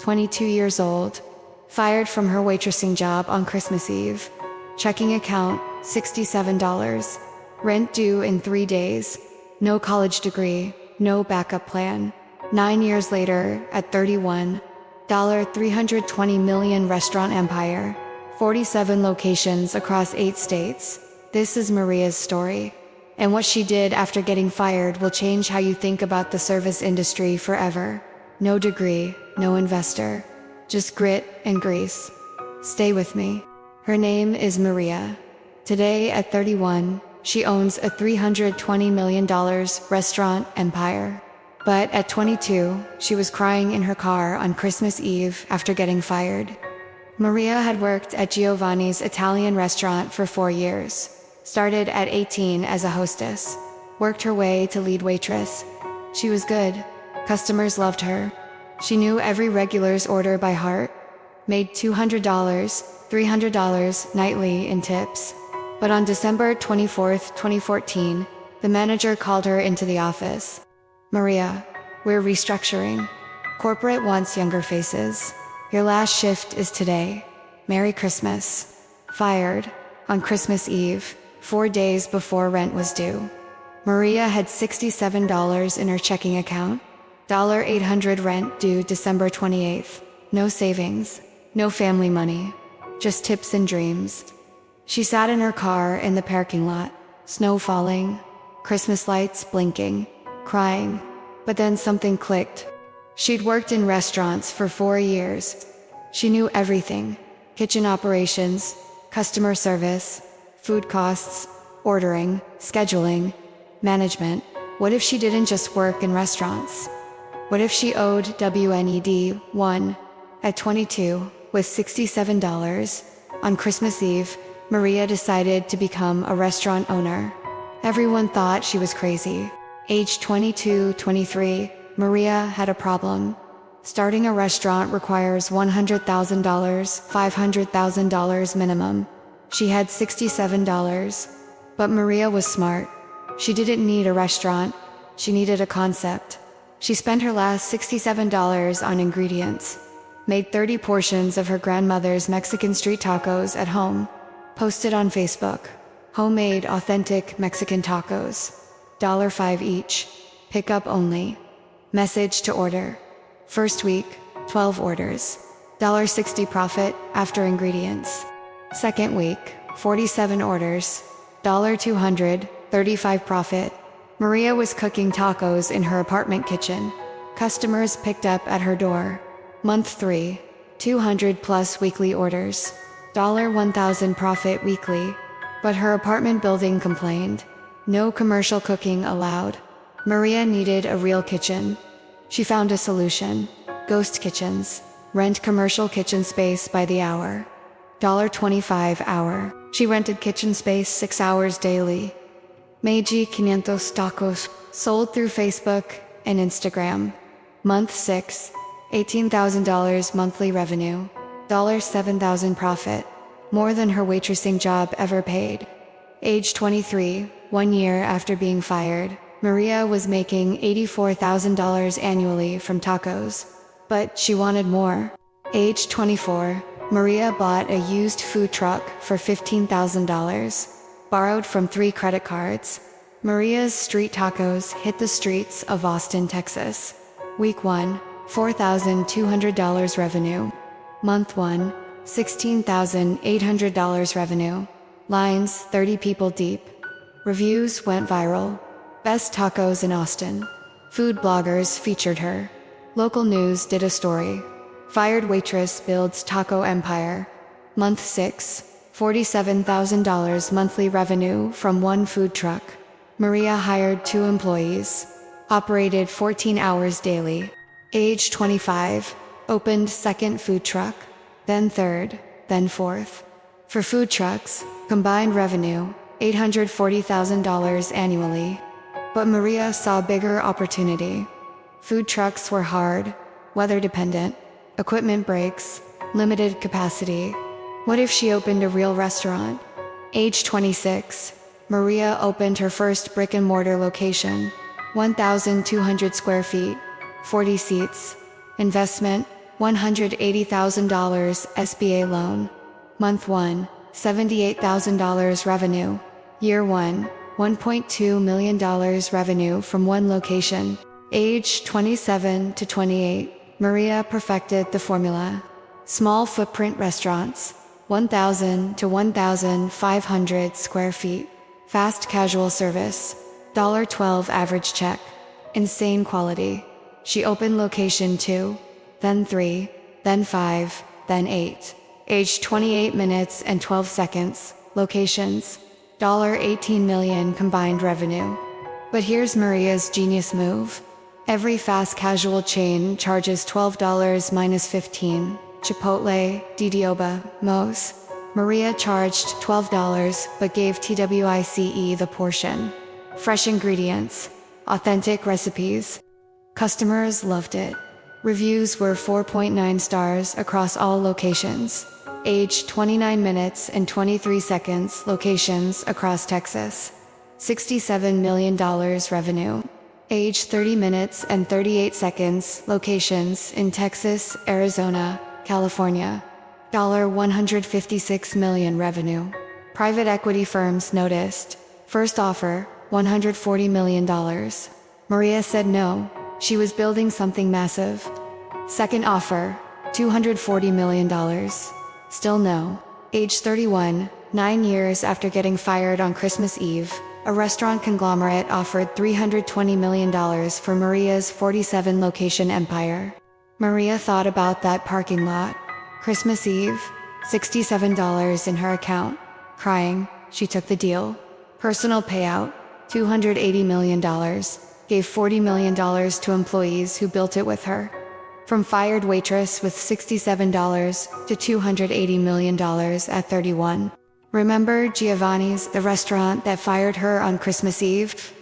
22 years old, fired from her waitressing job on Christmas Eve. Checking account, $67. Rent due in 3 days. No college degree, no backup plan. 9 years later, at 31, $320 million restaurant empire. 47 locations across 8 states. This is Maria's story. And what she did after getting fired will change how you think about the service industry forever. No degree, no investor. Just grit and grease. Stay with me. Her name is Maria. Today, at 31, she owns a $320 million restaurant empire. But at 22, she was crying in her car on Christmas Eve after getting fired. Maria had worked at Giovanni's Italian restaurant for 4 years. Started at 18 as a hostess. Worked her way to lead waitress. She was good. Customers loved her. She knew every regular's order by heart. Made $200, $300 nightly in tips. But on December 24, 2014, the manager called her into the office. "Maria, we're restructuring. Corporate wants younger faces. Your last shift is today. Merry Christmas." Fired on Christmas Eve, 4 days before rent was due. Maria had $67 in her checking account. $800 rent due December 28th. No savings, no family money, just tips and dreams. She sat in her car in the parking lot, snow falling, Christmas lights blinking, crying. But then something clicked. She'd worked in restaurants for 4 years. She knew everything: kitchen operations, customer service, food costs, ordering, scheduling, management. What if she didn't just work in restaurants? What if she owed WNED 1? At 22, with $67, on Christmas Eve, Maria decided to become a restaurant owner. Everyone thought she was crazy. Age 22, 23, Maria had a problem. Starting a restaurant requires $100,000, $500,000 minimum. She had $67. But Maria was smart. She didn't need a restaurant. She needed a concept. She spent her last $67 on ingredients. Made 30 portions of her grandmother's Mexican street tacos at home. Posted on Facebook. Homemade, authentic Mexican tacos. $5 each. Pickup only. Message to order. First week, 12 orders. $60 profit after ingredients. Second week, 47 orders. $200, $35 profit. Maria was cooking tacos in her apartment kitchen. Customers picked up at her door. Month 3, 200 plus weekly orders. $1,000 profit weekly. But her apartment building complained. No commercial cooking allowed. Maria needed a real kitchen. She found a solution. Ghost kitchens. Rent commercial kitchen space by the hour. $25 hour. She rented kitchen space 6 hours daily. Meiji 500 tacos, sold through Facebook and Instagram. Month 6, $18,000 monthly revenue. $7,000 profit. More than her waitressing job ever paid. Age 23, 1 year after being fired, Maria was making $84,000 annually from tacos. But she wanted more. Age 24, Maria bought a used food truck for $15,000. Borrowed from 3 credit cards. Maria's street tacos hit the streets of Austin, Texas. Week 1, $4,200 revenue. Month 1, $16,800 revenue. Lines 30 people deep. Reviews went viral. Best tacos in Austin. Food bloggers featured her. Local news did a story. Fired waitress builds taco empire. Month 6, $47,000 monthly revenue from 1 food truck. Maria hired 2 employees. Operated 14 hours daily. Age 25, opened 2nd food truck. Then 3rd, then 4th. For food trucks, combined revenue, $840,000 annually. But Maria saw bigger opportunity. Food trucks were hard, weather dependent, equipment breaks, limited capacity. What if she opened a real restaurant? Age 26, Maria opened her first brick-and-mortar location. 1,200 square feet, 40 seats. Investment, $180,000 SBA loan. Month 1, $78,000 revenue. Year 1, $1.2 million revenue from one location. Age 27 to 28. Maria perfected the formula. Small footprint restaurants, 1,000 to 1,500 square feet. Fast casual service, $12 average check. Insane quality. She opened location 2, then 3, then 5, then 8. Age 28 minutes and 12 seconds. Locations, $18 million combined revenue. But here's Maria's genius move. Every fast casual chain charges $12 minus 15. Chipotle, Didioba, Moe's. Maria charged $12 but gave TWICE the portion. Fresh ingredients, authentic recipes. Customers loved it. Reviews were 4.9 stars across all locations. Age 29 minutes and 23 seconds. Locations across Texas. $67 million revenue. Age 30 minutes and 38 seconds. Locations in Texas, Arizona, California. $156 million revenue. Private equity firms noticed. First offer, $140 million. Maria said no, she was building something massive. Second offer, $240 million. Still no. Age 31, 9 years after getting fired on Christmas Eve, a restaurant conglomerate offered $320 million for Maria's 47-location empire. Maria thought about that parking lot. Christmas Eve, $67 in her account. Crying, she took the deal. Personal payout, $280 million. Gave $40 million to employees who built it with her. From fired waitress with $67 to $280 million at 31. Remember Giovanni's, the restaurant that fired her on Christmas Eve?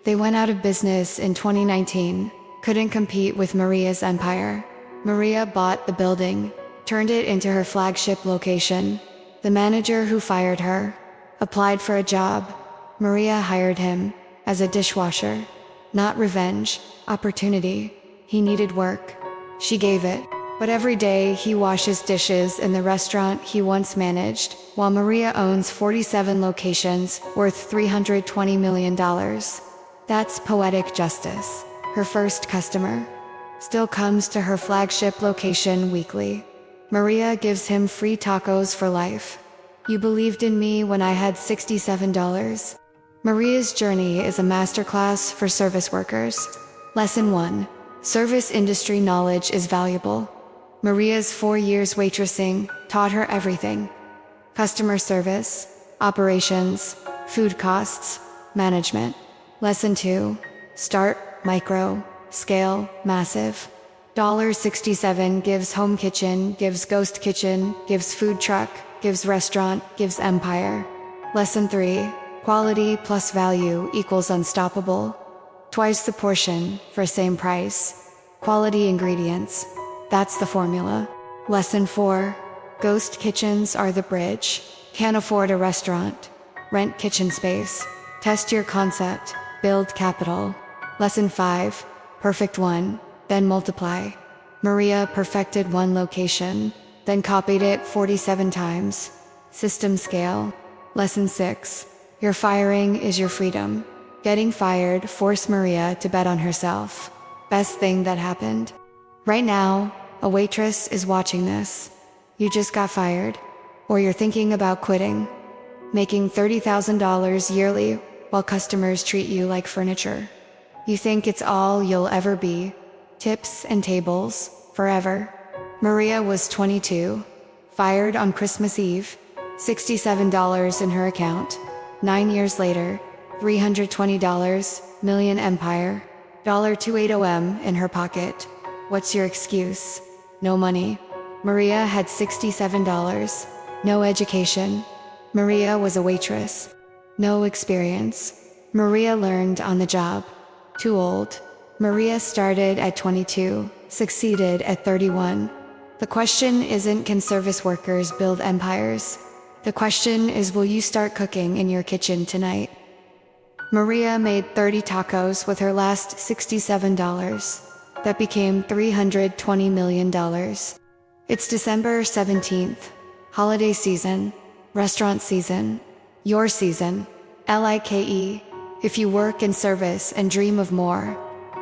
They went out of business in 2019, couldn't compete with Maria's empire. Maria bought the building, turned it into her flagship location. The manager who fired her applied for a job. Maria hired him as a dishwasher. Not revenge, opportunity. He needed work. She gave it. But every day he washes dishes in the restaurant he once managed, while Maria owns 47 locations worth $320 million. That's poetic justice. Her first customer still comes to her flagship location weekly. Maria gives him free tacos for life. You believed in me when I had $67. Maria's journey is a masterclass for service workers. Lesson 1. Service industry knowledge is valuable. Maria's 4 years waitressing taught her everything. Customer service, operations, food costs, management. Lesson 2. Start micro, scale massive. $67 gives home kitchen, gives ghost kitchen, gives food truck, gives restaurant, gives empire. Lesson 3. Quality plus value equals unstoppable. Twice the portion for same price. Quality ingredients. That's the formula. Lesson 4. Ghost kitchens are the bridge. Can't afford a restaurant. Rent kitchen space. Test your concept. Build capital. Lesson 5. Perfect one, then multiply. Maria perfected one location, then copied it 47 times. System scale. Lesson 6. Your firing is your freedom. Getting fired forced Maria to bet on herself. Best thing that happened. Right now, a waitress is watching this. You just got fired, or you're thinking about quitting. Making $30,000 yearly while customers treat you like furniture. You think it's all you'll ever be. Tips and tables, forever. Maria was 22, fired on Christmas Eve, $67 in her account. 9 years later, $320, million empire, $280 in her pocket. What's your excuse? No money. Maria had $67. No education. Maria was a waitress. No experience. Maria learned on the job. Too old. Maria started at 22, succeeded at 31. The question isn't can service workers build empires? The question is, will you start cooking in your kitchen tonight? Maria made 30 tacos with her last $67. that became $320 million. It's December 17th, holiday season, restaurant season, your season, LIKE. If you work in service and dream of more,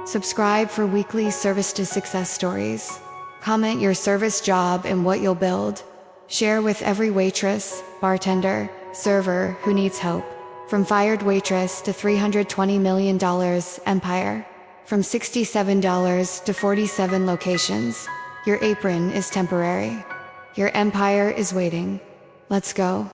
subscribe for weekly service to success stories. Comment your service job and what you'll build. Share with every waitress, bartender, server who needs help. From fired waitress to $320 million empire. From $67 to 47 locations. Your apron is temporary. Your empire is waiting. Let's go.